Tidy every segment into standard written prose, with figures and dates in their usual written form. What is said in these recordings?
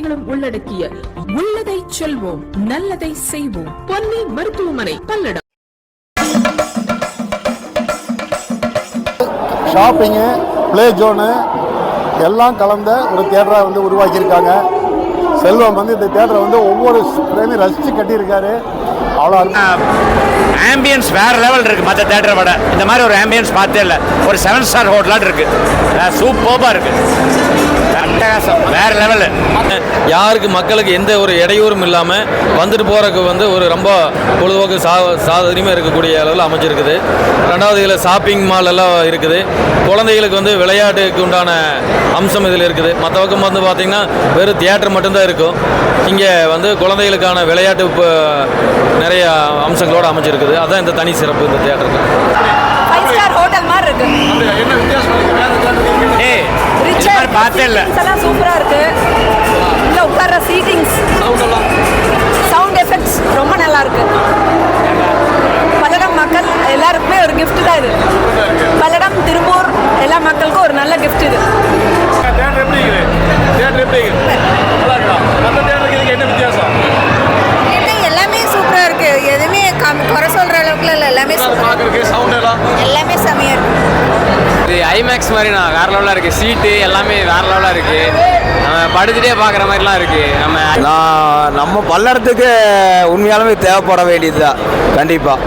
வசதிகளும் உள்ளடக்கிய உள்ளதை செல்வோம் நல்லதை செய்வோம் பொன்னி மருத்துவமனை பல்லடம். ஷாப்பிங்கு, பிளே ஜோனு எல்லாம் கலந்த ஒரு தியேட்டரை வந்து உருவாக்கியிருக்காங்க. செல்வம் வந்து இந்த தியேட்டரை வந்து ஒவ்வொரு ஃப்ரேமையும் ரசித்து கட்டியிருக்காரு. அவ்வளோ ஆம்பியன்ஸ் வேறு லெவல் இருக்குது. மற்ற தேட்டரை விட இந்த மாதிரி ஒரு ஆம்பியன்ஸ் பார்த்தே இல்லை. ஒரு 7 ஸ்டார் ஹோட்டலாக இருக்குது. சூப்பராக இருக்குது. வேறு லெவலு. யாருக்கு மக்களுக்கு எந்த ஒரு இடையூறும் இல்லாமல் வந்துட்டு போகிறதுக்கு வந்து ஒரு ரொம்ப பொழுதுபோக்கு சாதனையுமே இருக்கக்கூடிய அளவில் அமைஞ்சிருக்குது. ரெண்டாவது இதில் ஷாப்பிங் மால் எல்லாம் இருக்குது. குழந்தைகளுக்கு வந்து விளையாட்டுக்கு உண்டான அம்சம் இதில் இருக்குது. மற்ற பக்கம் வந்து பார்த்திங்கன்னா வெறும் தியேட்டர் மட்டும்தான் இருக்கும். இங்கே வந்து குழந்தைகளுக்கான விளையாட்டு நிறைய அம்சங்களோடு அமைஞ்சிருக்குது. அதான் இந்த தனி சிறப்பு இந்த தியேட்டருக்கு. 5 ஸ்டார் ஹோட்டல் மாதிரி இருக்கு. என்ன வித்தியாசம் பார்த்தே இல்லை. சூப்பரா இருக்கு. உள்ள உட்கார்ற சீட்டிங்ஸ், சவுண்ட் எஃபெக்ட்ஸ் ரொம்ப நல்லா இருக்கு. பல்லடம் மக்கள் எல்லாருக்குமே ஒரு gift தான் இது. பல்லடம், திருப்பூர் எல்லா மக்களுக்கும் ஒரு நல்ல gift இது. எல்லாமே சூப்பரா இருக்கு. எதுவுமே குறை சொல்ற அளவுக்கு இல்லை. எல்லாமே எல்லாமே செமையா இருக்கு. இது ஐமேக்ஸ் மாதிரி நான் வேறு லெவலாக இருக்குது. சீட்டு எல்லாமே வேறு லெவலாக இருக்குது. நம்ம படுத்துட்டே பார்க்குற மாதிரிலாம் இருக்குது. நம்ம பல்லடத்துக்கு உண்மையாலுமே தேவைப்பட வேண்டியது தான். கண்டிப்பாக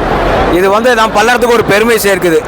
இது வந்து நம்ம பல்லடத்துக்கு ஒரு பெருமை சேர்க்குது.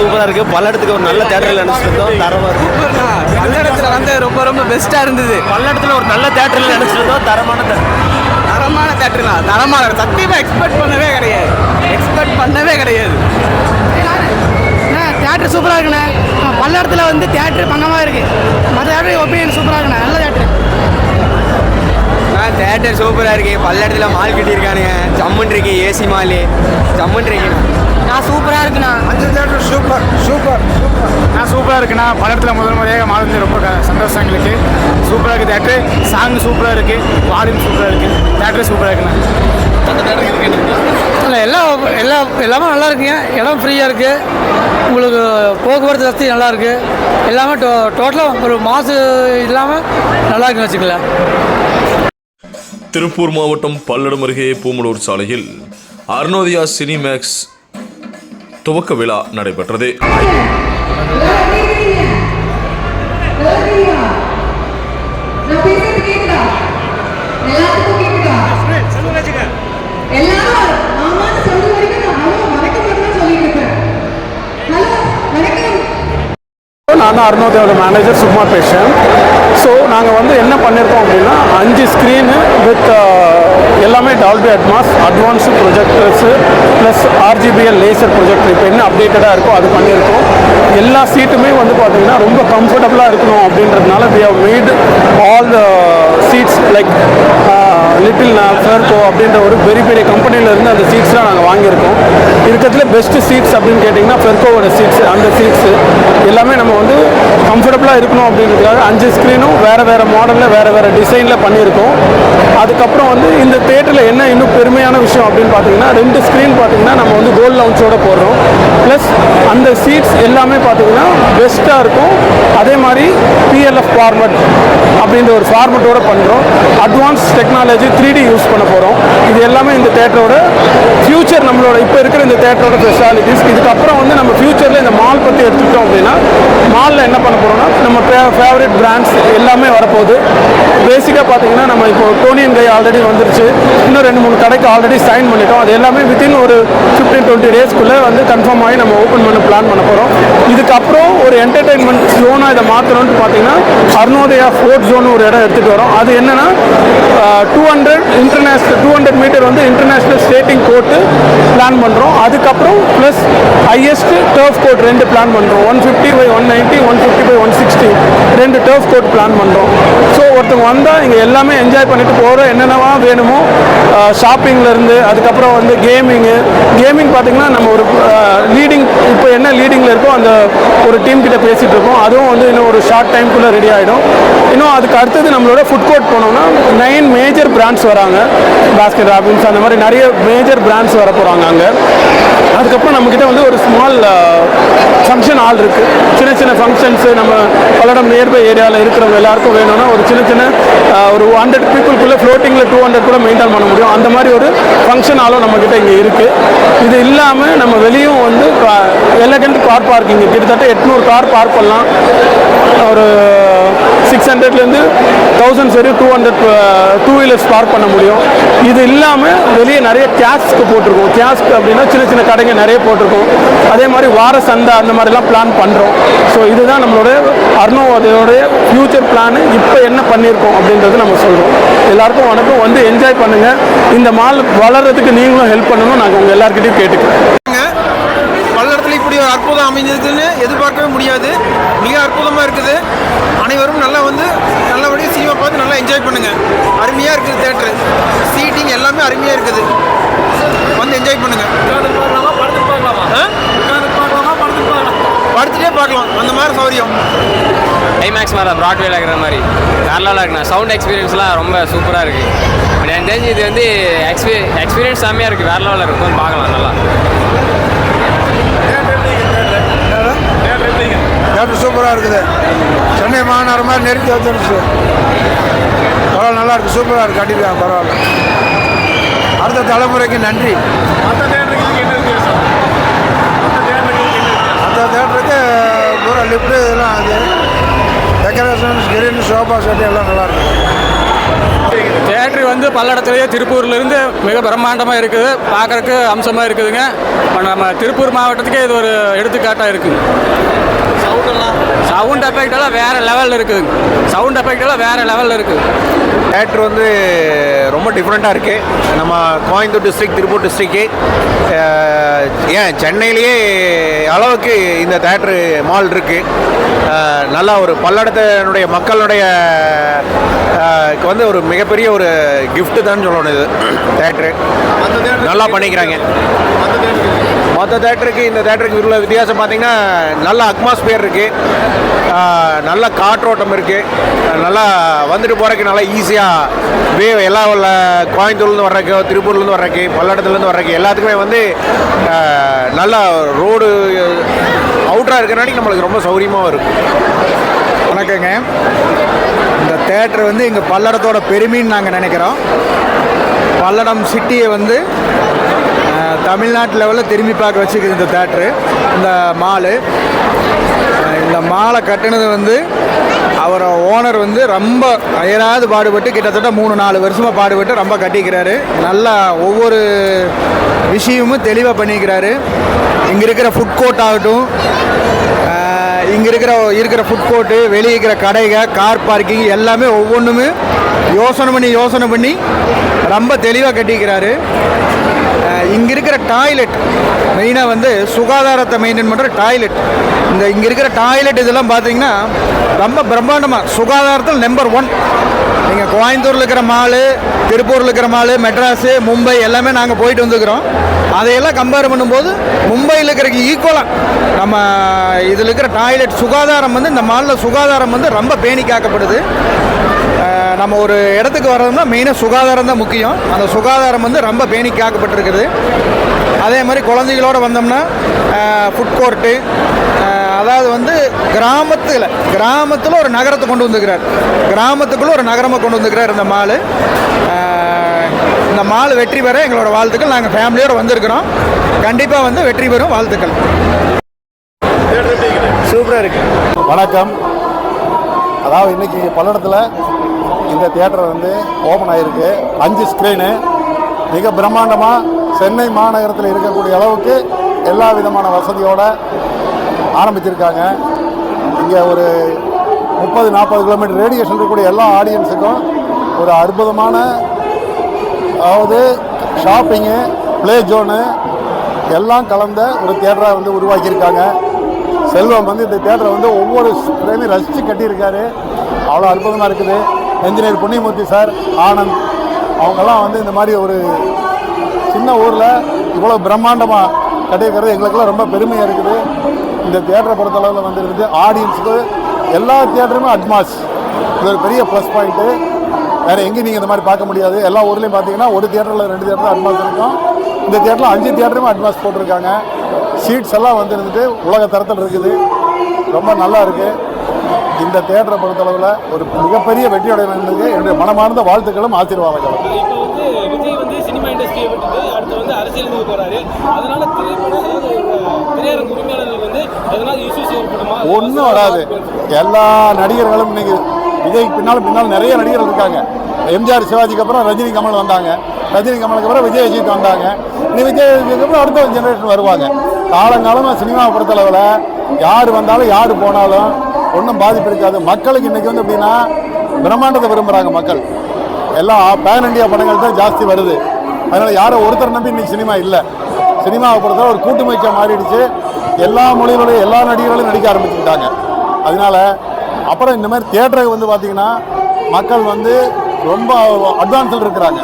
சூப்பராக இருக்குது. பல்லடத்துக்கு ஒரு நல்ல தேட்டரில் நினச்சிருந்தோம். தரமாக இருக்குது. பல்லடத்தில் வந்து ரொம்ப ரொம்ப பெஸ்ட்டாக இருந்தது. பல்லடத்தில் ஒரு நல்ல தேட்டரில் நினச்சிருந்தோம். தரமான தேட்டருங்களா? தரமான சத்தியமாக எக்ஸ்பெக்ட் பண்ணவே கிடையாது. தேட்டர் சூப்பராக இருக்குண்ணே. பல்லடத்தில் வந்து தேட்டர் பங்கமாக இருக்குது. மற்ற தேட்டர் ஒப்பீனியன் சூப்பராக இருக்குண்ணே. நல்ல தேட்டர். தேட்டர் சூப்பராக இருக்குது. பல்லடத்தில் மால் கட்டியிருக்கானுங்க. ஜம்முன் இருக்கு. ஏசி மால் ஜம்முன் இருக்கு. சூப்பராக இருக்குண்ணா. அந்த தேட்டர் சூப்பராக இருக்குண்ணா. பல்லடத்தில் முதல் முறையாக மாறுது. ரொம்ப சந்தோஷம் எங்களுக்கு. சூப்பராக இருக்குது தேட்டரு. சாங் சூப்பராக இருக்குது. வால்யூம் சூப்பராக இருக்குது. தேட்டரு சூப்பராக இருக்குண்ணா. எல்லாமே நல்லா இருக்குங்க. இடம் ஃப்ரீயாக இருக்குது. உங்களுக்கு போக்குவரத்து வசதி நல்லா இருக்குது. எல்லாமே டோட்டலாக ஒரு மாசு இல்லாமல் நல்லா இருக்குன்னு வச்சுக்கலாம். திருப்பூர் மாவட்டம் பல்லடம் அருகே பூமலூர் சாலையில் அருணோதயா சினிமேக்ஸ் துவக்க விழா நடைபெற்றது. நான் தான் அருணோதயோட மேனேஜர் சுகுமார் பேசுகிறேன். ஸோ நாங்கள் வந்து என்ன பண்ணியிருக்கோம் அப்படின்னா 5 ஸ்க்ரீனு வித் எல்லாமே Dolby Atmos, advance projectors plus RGBL laser projector இப்போ என்ன அப்டேட்டடாக இருக்கோ அது பண்ணியிருக்கோம். எல்லா சீட்டுமே வந்து பார்த்திங்கன்னா ரொம்ப கம்ஃபர்டபுளாக இருக்கணும் அப்படின்றதுனால we have made all the seats like little ஃபெர்கோ அப்படின்ற ஒரு பெரிய பெரிய கம்பெனியிலேருந்து அந்த சீட்ஸ்லாம் நாங்கள் வாங்கியிருக்கோம். இருக்கிறதுல பெஸ்ட்டு சீட்ஸ் அப்படின்னு கேட்டிங்கன்னா ஃபெர்கோவோட சீட்ஸு. அந்த சீட்ஸு எல்லாமே நம்ம வந்து கம்ஃபர்டபுளாக இருக்கணும் அப்படின்றதுக்காக 5 ஸ்க்ரீனும் வேறு மாடலில் வேறு டிசைனில் பண்ணியிருக்கோம். அதுக்கப்புறம் வந்து இந்த தேட்டரில் என்ன இன்னும் பெருமையான விஷயம் அப்படின்னு பார்த்தீங்கன்னா 2 ஸ்க்ரீன் பார்த்தீங்கன்னா நம்ம வந்து கோல்ட் லவுன்ஸோடு போடுறோம். ப்ளஸ் அந்த சீட்ஸ் எல்லாமே பார்த்தீங்கன்னா பெஸ்ட்டாக இருக்கும். அதே மாதிரி PLF ஃபார்மட் அப்படின்ற ஒரு ஃபார்மட்டோடு பண்ணுறோம். அட்வான்ஸ் டெக்னாலஜி 3D யூஸ் பண்ண போகிறோம். இது எல்லாமே இந்த தேட்டரோட ஃபியூச்சர். நம்மளோட இப்போ இருக்கிற இந்த தேட்டரோட ஸ்பெஷாலிட்டிஸ். இதுக்கப்புறம் வந்து நம்ம ஃபியூச்சரில் இந்த மால் பற்றி எடுத்துக்கிட்டோம் அப்படின்னா மாலில் என்ன பண்ண போகிறோம்னா நம்ம ஃபேவரட் பிராண்ட்ஸ் எல்லாமே வரப்போகுது. பேசிக்காக பார்த்தீங்கன்னா நம்ம இப்போ டோனி அண்ட் கை ஆல்ரெடி வந்துருச்சு. இன்னும் 2-3 கடைக்கு ஆல்ரெடி சைன் பண்ணிட்டோம். அது எல்லாமே வித்தின் ஒரு 15-20 டேஸ்க்குள்ளே வந்து கன்ஃபார்ம் ஆகி நம்ம ஓப்பன் பண்ண பிளான் பண்ண போகிறோம். இதுக்கப்புறம் ஒரு என்டர்டெயின்மெண்ட் ஜோனாக இதை மாற்றணும்னு பார்த்தீங்கன்னா அருணோதயா ஃபோர்ட் ஜோன் ஒரு இடம் எடுத்துகிட்டு வரோம். அது என்னென்னா 200 மீட்டர் வந்து இன்டர்நேஷ்னல் ஸ்கேட்டிங் கோர்ட்டு பிளான் பண்ணுறோம். அதுக்கப்புறம் plus highest turf court 2 plan பண்ணுறோம். 150/190, 150/160 2 டர்ஃப் கோர்ட் பிளான் பண்ணுறோம். ஸோ ஒருத்தவங்க வந்தால் இங்கே எல்லாமே என்ஜாய் பண்ணிட்டு போகிற என்னென்னவா வேணுமோ ஷாப்பிங்லேருந்து அதுக்கப்புறம் வந்து கேமிங் பார்த்திங்கன்னா நம்ம ஒரு லீடிங் இப்போ என்ன லீடிங்கில் இருக்கோ அந்த ஒரு டீம் கிட்ட பேசிகிட்டு இருக்கோம். அதுவும் வந்து இன்னும் ஒரு ஷார்ட் டைம்குள்ளே ரெடி ஆகிடும். இன்னும் அதுக்கு அடுத்தது நம்மளோட ஃபுட் கோர்ட் போனோம்னா 9 மேஜர் பிராண்ட்ஸ் வராங்க. பாஸ்கெட் ராபின்ஸ் அந்த மாதிரி நிறைய மேஜர் பிராண்ட்ஸ் வர போகிறாங்க அங்கே. அதுக்கப்புறம் நம்மக்கிட்ட வந்து ஒரு ஸ்மால் ஃபங்க்ஷன் ஹால் இருக்குது. சின்ன சின்ன ஃபங்க்ஷன்ஸு நம்ம பல்லடம் நியர்பை ஏரியாவில் இருக்கிறவங்க எல்லாருக்கும் வேணும்னா ஒரு சின்ன ஒரு 100 பீப்புளுக்குள்ளே ஃப்ளோட்டிங்கில் 200 கூட மெயின்டைன் பண்ண முடியும். அந்த மாதிரி ஒரு ஃபங்க்ஷன் ஹாலும் நம்மக்கிட்ட இங்கே இருக்குது. இது இல்லாமல் நம்ம வெளியும் வந்து எலகண்ட் கார் பார்க்கிங் கிட்டத்தட்ட 800 கார் பார்க் பண்ணலாம். ஒரு 600லேருந்து 1000 வரையும் 200 டூ வீலர்ஸ் பார்க் பண்ண முடியும். இது இல்லாமல் வெளியே நிறைய கேஸ்க்கு போட்டிருக்கோம். கேஸ்க் அப்படின்னா சின்ன சின்ன கடைங்க நிறைய போட்டிருக்கோம். அதே மாதிரி வார சந்தை அந்த மாதிரிலாம் பிளான் பண்ணுறோம். ஸோ இதுதான் நம்மளோட அருணோதயோடைய ஃப்யூச்சர் பிளானு. இப்போ என்ன பண்ணியிருக்கோம் அப்படின்றது நம்ம சொல்கிறோம். எல்லாருக்கும் வணக்கம். வந்து என்ஜாய் பண்ணுங்கள். இந்த மால் வளர்கிறதுக்கு நீங்களும் ஹெல்ப் பண்ணணும் நாங்கள் உங்கள் எல்லாருக்கிட்டையும் கேட்டுக்கிறேன். பல்லடத்தில் இப்படி ஒரு அற்புதம் அமைஞ்சதுன்னு எதிர்பார்க்கவே முடியாது. மிக அற்புதமாக இருக்குது. அனைவரும் நல்லா வந்து நல்லபடியாக சினிமா பார்த்து நல்லா என்ஜாய் பண்ணுங்கள். அருமையாக இருக்குது தேட்டரு. சீட்டிங் எல்லாமே அருமையாக இருக்குது. வந்து என்ஜாய் பண்ணுங்கள். படுத்துட்டே பார்க்கலாம். அந்த மாதிரி சௌரியம் ஐமேக்ஸ் மேலே ப்ராட்வேல இருக்கிற மாதிரி வேறலாம் இருக்குண்ணா. சவுண்ட் எக்ஸ்பீரியன்ஸ்லாம் ரொம்ப சூப்பராக இருக்குது. எனக்கு தெரிஞ்சு இது வந்து எக்ஸ்பீரியன்ஸ் செம்மையாக இருக்குது. வேற லெவலில் இருக்கும். பார்க்கலாம் நல்லா. தேட்டர் சூப்பராக இருக்குது. சென்னை மாநகரம் மாதிரி நெருக்கி வந்துருச்சு. பரவாயில்ல, நல்லா இருக்குது. சூப்பராக இருக்குது. கண்டிப்பாக பரவாயில்ல. அடுத்த தலைமுறைக்கு நன்றி. மற்ற தேட்டருக்கு பூரா லிஃப்ட்டு இதெல்லாம் அது டெக்கரேஷன் கிரீன் சோஃபா செட்டு எல்லாம் நல்லாயிருக்கு. தேட்டரு வந்து பல்லடத்துலேயே திருப்பூர்லேருந்து மிக பிரம்மாண்டமாக இருக்குது. பார்க்குறக்கு அம்சமாக இருக்குதுங்க. இப்போ நம்ம திருப்பூர் மாவட்டத்துக்கே இது ஒரு எடுத்துக்காட்டாக இருக்குது. சவுண்ட் எஃபெக்ட் எல்லாம் வேறு லெவலில் இருக்குதுங்க. தேட்ரு வந்து ரொம்ப டிஃப்ரெண்ட்டாக இருக்குது. நம்ம கோயம்புத்தூர் டிஸ்ட்ரிக்ட், திருப்பூர் டிஸ்ட்ரிக்ட்டு, ஏன் சென்னையிலேயே அளவுக்கு இந்த தேட்ரு மால் இருக்குது. நல்லா ஒரு பல்லடத்தினுடைய மக்களுடைய வந்து ஒரு மிகப்பெரிய ஒரு கிஃப்ட்டு தான் சொல்லணும். இது தேட்ரு நல்லா பண்ணிக்கிறாங்க. மற்ற தேட்டருக்கு இந்த தேட்டருக்கு உள்ள வித்தியாசம் பார்த்திங்கன்னா நல்ல அட்மாஸ்பியர் இருக்குது. நல்ல காற்றோட்டம் இருக்குது. நல்லா வந்துட்டு போகிறக்கு நல்லா ஈஸியாக எல்லா கோயம்புத்தூர்லேருந்து வர்றக்கு, திருப்பூர்லேருந்து வர்றக்கு, பல்லடத்துலேருந்து வர்றக்கு எல்லாத்துக்குமே வந்து நல்லா ரோடு அவுட்டராக இருக்கிறனாடி நம்மளுக்கு ரொம்ப சௌகரியமாக இருக்கும். வணக்கங்க. இந்த தேட்டர் வந்து எங்கள் பல்லடத்தோட பெருமைன்னு நாங்கள் நினைக்கிறோம். பல்லடம் சிட்டியை வந்து தமிழ்நாட்டு லெவலில் திரும்பி பார்க்க வச்சுக்குது இந்த தேட்ரு. இந்த மாலை கட்டினது வந்து அவரை ஓனர் வந்து ரொம்ப அயராது பாடுபட்டு கிட்டத்தட்ட 3-4 வருஷமாக பாடுபட்டு ரொம்ப கட்டிக்கிறாரு. நல்லா ஒவ்வொரு விஷயமும் தெளிவாக பண்ணிக்கிறாரு. இங்கே இருக்கிற ஃபுட் கோர்ட் ஆகட்டும், இங்கே இருக்கிற ஃபுட் கோர்ட்டு, வெளியே இருக்கிற கடைகள், கார் பார்க்கிங் எல்லாமே ஒவ்வொன்றுமே யோசனை பண்ணி ரொம்ப தெளிவாக கட்டிக்கிறாரு. இங்கே இருக்கிற டாய்லெட் மெயினாக வந்து சுகாதாரத்தை மெயின்டைன் பண்ணுற டாய்லெட். இங்கே இருக்கிற டாய்லெட் இதெல்லாம் பார்த்தீங்கன்னா ரொம்ப பிரம்மாண்டமாக சுகாதாரத்தில் நம்பர் 1. நீங்கள் கோயம்புத்தூரில் இருக்கிற மாலு, திருப்பூரில் இருக்கிற மாலு, மெட்ராஸு, மும்பை எல்லாமே நாங்கள் போயிட்டு வந்துக்கிறோம். அதையெல்லாம் கம்பேர் பண்ணும்போது மும்பையில் இருக்கிறக்கு ஈக்குவலாக நம்ம இதில் இருக்கிற டாய்லெட் சுகாதாரம் வந்து இந்த மாலில் சுகாதாரம் வந்து ரொம்ப பேணி காக்கப்படுது. நம்ம ஒரு இடத்துக்கு வர்றோம்னா மெயினாக சுகாதாரம் தான் முக்கியம். அந்த சுகாதாரம் வந்து ரொம்ப பேணி காக்கப்பட்டிருக்குது. அதே மாதிரி குழந்தைகளோடு வந்தோம்னா ஃபுட் கோர்ட்டு, அதாவது வந்து கிராமத்தில் ஒரு நகரத்தை கொண்டு வந்துக்கிறார். கிராமத்துக்குள்ளே ஒரு நகரமாக கொண்டு வந்துக்கிறார் இந்த மாலு. இந்த மால் வெற்றி பெற எங்களோட வாழ்த்துக்கள். நாங்கள் ஃபேமிலியோடு வந்திருக்கிறோம். கண்டிப்பாக வந்து வெற்றி பெறும். வாழ்த்துக்கள். சூப்பராக இருக்குது. வணக்கம். அதாவது இன்றைக்கி பல்லடத்தில் இந்த தியேட்டர் வந்து ஓப்பன் ஆகிருக்கு. 5 ஸ்க்ரீனு, மிக பிரம்மாண்டமாக சென்னை மாநகரத்தில் இருக்கக்கூடிய அளவுக்கு எல்லா விதமான வசதியோடு ஆரம்பிச்சிருக்காங்க. இங்கே ஒரு 30-40 கிலோமீட்டர் ரேடியேஷன் இருக்கக்கூடிய எல்லா ஆடியன்ஸுக்கும் ஒரு அற்புதமான, அதாவது ஷாப்பிங்கு, ப்ளே ஜோனு எல்லாம் கலந்த ஒரு தியேட்டரை வந்து உருவாக்கியிருக்காங்க. செல்வம் வந்து இந்த தியேட்டரை வந்து ஒவ்வொரு ஃப்ரேமையும் ரசித்து கட்டியிருக்காரு. அவ்வளோ அற்புதமாக இருக்குது. என்ஜினியர் புண்ணியமூர்த்தி சார், ஆனந்த், அவங்கெல்லாம் வந்து இந்த மாதிரி ஒரு சின்ன ஊரில் இவ்வளோ பிரம்மாண்டமாக கட்டியிருக்கிறது எங்களுக்கெல்லாம் ரொம்ப பெருமையாக இருக்குது. இந்த தியேட்டரை பொறுத்தளவில் வந்து இருக்குது ஆடியன்ஸுக்கு எல்லா தியேட்டருமே அட்மாஸ். இது ஒரு பெரிய ப்ளஸ் பாயிண்ட்டு. வேறு எங்கேயும் நீங்கள் இந்த மாதிரி பார்க்க முடியாது. எல்லா ஊர்லேயும் பார்த்தீங்கன்னா ஒரு தியேட்டரில் 2 தியேட்டரில் அட்மாஸ் இருக்கும். இந்த தியேட்டரில் 5 தியேட்டருமே அட்மாஸ் போட்டிருக்காங்க. சீட்ஸ் எல்லாம் வந்து இருந்துட்டு உலக தரத்தில் இருக்குது. ரொம்ப நல்லா இருக்குது. இந்த தியேட்டரை பொறுத்தளவில் ஒரு மிகப்பெரிய வெற்றியடைந்ததுக்கு என்னுடைய மனமார்ந்த வாழ்த்துக்களும் ஆசீர்வாதங்களும். விஜய் வந்து சினிமா இண்டஸ்ட்ரியை விட்டுட்டு அடுத்து வந்து அரசியலுக்கு போறாரு. அதனால திரையரங்கு உரிமையாளர்களுக்கு வந்து எதனால இஷ்யூஸ் ஏற்படுமா? ஒன்றும் வராது. எல்லா நடிகர்களும் இன்னைக்கு விஜய்க்கு பின்னால் நிறைய நடிகர்கள் இருக்காங்க. எம்ஜிஆர் சிவாஜிக்கு அப்புறம் ரஜினி கமல் வந்தாங்க. ரஜினி கமலுக்கு அப்புறம் விஜய் அஜித் வந்தாங்க. இனி விஜய் அஜித்துக்கு அப்புறம் அடுத்த ஜெனரேஷன் வருவாங்க. காலங்காலமாக சினிமாவை பொறுத்தளவில் யார் வந்தாலும் யார் போனாலும் ஒன்றும் பாதிப்பு இருக்காது. மக்களுக்கு இன்றைக்கி வந்து எப்படின்னா பிரம்மாண்டத்தை விரும்புகிறாங்க மக்கள். எல்லாம் பேன் இண்டியா படங்கள் தான் ஜாஸ்தி வருது. அதனால் யாரும் ஒருத்தர் நம்பி இன்றைக்கி சினிமா இல்லை. சினிமாவை பொறுத்தவரை ஒரு கூட்டு முயற்சியாக மாறிடுச்சு. எல்லா மொழிகளும் எல்லா நடிகர்களும் நடிக்க ஆரம்பிச்சுக்கிட்டாங்க. அதனால அப்புறம் இந்த மாதிரி தியேட்டருக்கு வந்து பார்த்திங்கன்னா மக்கள் வந்து ரொம்ப அட்வான்ஸில் இருக்கிறாங்க.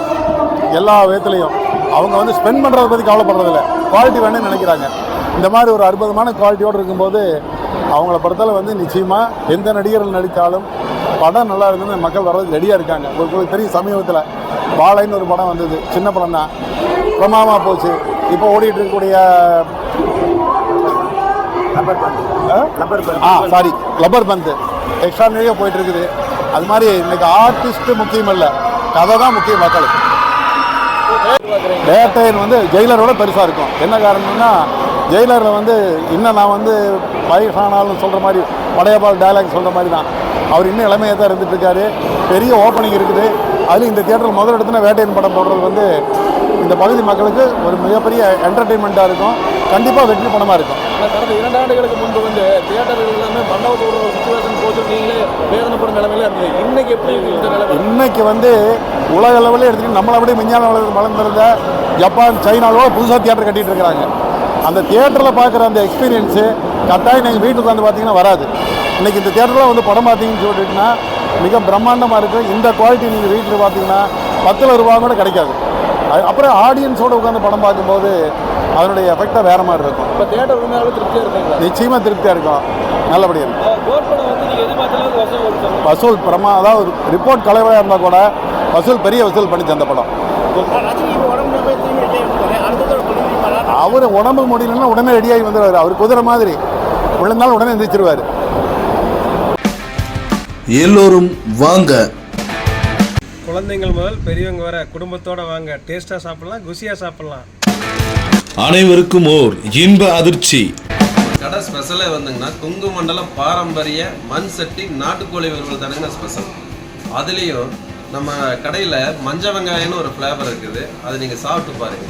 எல்லா விதத்துலையும் அவங்க வந்து ஸ்பெண்ட் பண்ணுறதை பற்றி கவலைப்படுறதில்ல, குவாலிட்டி வேணும்னு நினைக்கிறாங்க. இந்த மாதிரி ஒரு அற்புதமான குவாலிட்டியோடு இருக்கும்போது அவங்கள பொறுத்தவரை வந்து நிச்சயமாக எந்த நடிகர்கள் நடித்தாலும் படம் நல்லா இருந்ததுன்னு மக்கள் வர்றதுக்கு ரெடியாக இருக்காங்க. ஒரு பெரிய சமீபத்தில் பாலைன்னு ஒரு படம் வந்தது, சின்ன படம் தான், பிரமாதமாக போச்சு. இப்போ ஓடிட்டு இருக்கக்கூடிய லப்பர் பந்து எக்ஸ்ட்ரானரியாக போயிட்டு இருக்குது. அது மாதிரி இன்னைக்கு ஆர்டிஸ்ட் முக்கியம் இல்லை, கதை தான் முக்கியம் மக்களுக்கு. வேட்டையன் வந்து ஜெயிலரோட பெருசாக இருக்கும். என்ன காரணம்னா ஜெயிலரில் வந்து இன்னும் நான் வந்து வயசானாலும் சொல்கிற மாதிரி படையப்பால் டைலாக் சொல்கிற மாதிரி தான் அவர் இன்னும் இளமையாக தான் இருந்துகிட்ருக்காரு. பெரிய ஓப்பனிங் இருக்குது. அதுவும் இந்த தியேட்டரில் முதல் இடத்துல வேட்டையன் படம் போடுறது வந்து இந்த பகுதி மக்களுக்கு ஒரு மிகப்பெரிய என்டர்டெயின்மெண்ட்டாக இருக்கும். கண்டிப்பாக வெற்றி படமாக இருக்கும். கடந்த 2 ஆண்டுகளுக்கு முன்பு வந்து தியேட்டர்கள் எல்லாமே மண்டபத்தோட ஒரு சுச்சுவேஷன் போச்சு, நீங்களே வேதனைப்படும் நிலைமையில இருந்தது. இன்னைக்கு எப்படி இந்த நிலைமை? இன்னைக்கு வந்து உலக லெவலில் எடுத்துகிட்டு நம்மளை அப்படியே விஞ்ஞான வளர்ந்திருந்த ஜப்பான், சைனாவோட புதுசாக தியேட்டர் கட்டிகிட்டு இருக்கிறாங்க. அந்த தியேட்டரில் பார்க்குற அந்த எக்ஸ்பீரியன்ஸு கட்டாயம் நீங்கள் வீட்டுக்கு வந்து பார்த்தீங்கன்னா வராது. இன்றைக்கி இந்த தியேட்டரில் வந்து படம் பார்த்தீங்கன்னு சொல்லிட்டுன்னா மிக பிரம்மாண்டமாக இருக்குது. இந்த குவாலிட்டி நீங்கள் வீட்டில் பார்த்தீங்கன்னா 10 ரூபா கூட கிடைக்காது. அப்புறம் ஆடியன்ஸோடு உட்காந்து படம் பார்க்கும்போது அதனுடைய எஃபெக்டாக வேறு மாதிரி இருக்கும். இப்போ தியேட்டர் உண்மையாகவே திருப்தியாக இருக்கும். நிச்சயமாக திருப்தியாக இருக்கும், நல்லபடியாக இருக்கும். வசூல் அதாவது ரிப்போர்ட் கலைவராக இருந்தால் கூட வசூல் பெரிய வசூல் பண்ணிச்சு அந்த படம். அவர் உடம்பு முடியலன்னா உடனே ரெடியாகி வந்துடுவார். அவர் குதிரை மாதிரி விழுந்தாலும் உடனே எந்திரிச்சிருவார். எல்லோரும் வாங்க, குழந்தைங்கள் முதல் பெரியவங்க வர குடும்பத்தோட வாங்க. டேஸ்டா சாப்பிடலாம், குசியா சாப்பிடலாம். அனைவருக்கும் ஓர் இன்ப அதிர்ச்சி. கடை ஸ்பெஷலே வந்துங்கன்னா கொங்கு மண்டலம் பாரம்பரிய மண் சட்டி நாட்டுக்கோழி வறுவல் தானுங்க ஸ்பெஷல். அதுலேயும் நம்ம கடையில் மஞ்சள் வெங்காயம்னு ஒரு ஃப்ளேவர் இருக்குது, அது நீங்கள் சாப்பிட்டு பாருங்க.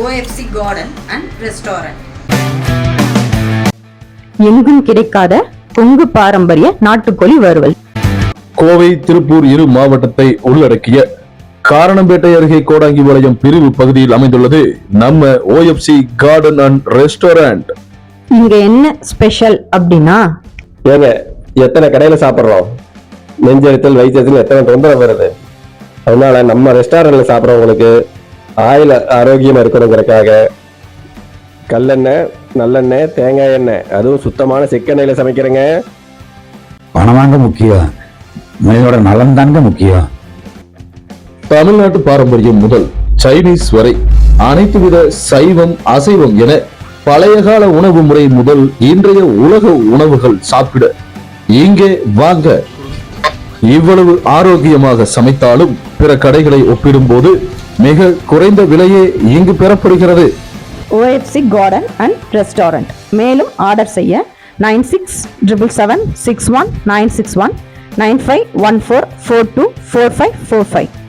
OFC Garden and Restaurant. எங்கும் கிடைக்காத கொங்கு பாரம்பரிய நாட்டுக்கோழி வறுவல். கோவை, திருப்பூர் 2 மாவட்டத்தை உள்ளடக்கிய காரணம்பேட்டை அருகே கோடாங்கிபாளையம் பிரிவு பகுதியில் அமைந்துள்ளது நம்ம OFC Garden and Restaurant. இங்க என்ன ஸ்பெஷல் அப்படின்னா, ஏங்க எத்தனை கடையில சாப்பிட்றோம், நெஞ்செரித்தல் வயிற்றெரித்தல் எத்தனை தொந்தரவு வருது. அதனால நம்ம ரெஸ்டாரண்ட்ல சாப்பிட்றவங்களுக்கு ஆயில் ஆரோக்கியமா இருக்கணுங்கிறதுக்காக கல்லெண்ணெய், நல்லெண்ணெய், தேங்காய் எண்ணெய், அதுவும் சுத்தமான செக்கெண்ணெயில சமைக்கிறேங்க. பணம் வாங்க முக்கியம், மனிதனோட நலன் தாங்க முக்கியம். தமிழ்நாட்டு பாரம்பரியம் முதல் சைனீஸ் வரை அனைத்து வித சைவம், அசைவம் என பழைய கால உணவு முறை முதல் இன்றைய உலக உணவுகள் சாப்பிட இங்கே வாங்க. இவ்வளவு ஆரோக்கியமாக சமைத்தாலும் பிற கடைகளை ஒப்பிடும்போது மிக குறைந்த விலையே இங்கு பெறப்படுகிறது. OFC Garden and Restaurant. மேலும் ஆர்டர் செய்ய 9677761961 9514424545.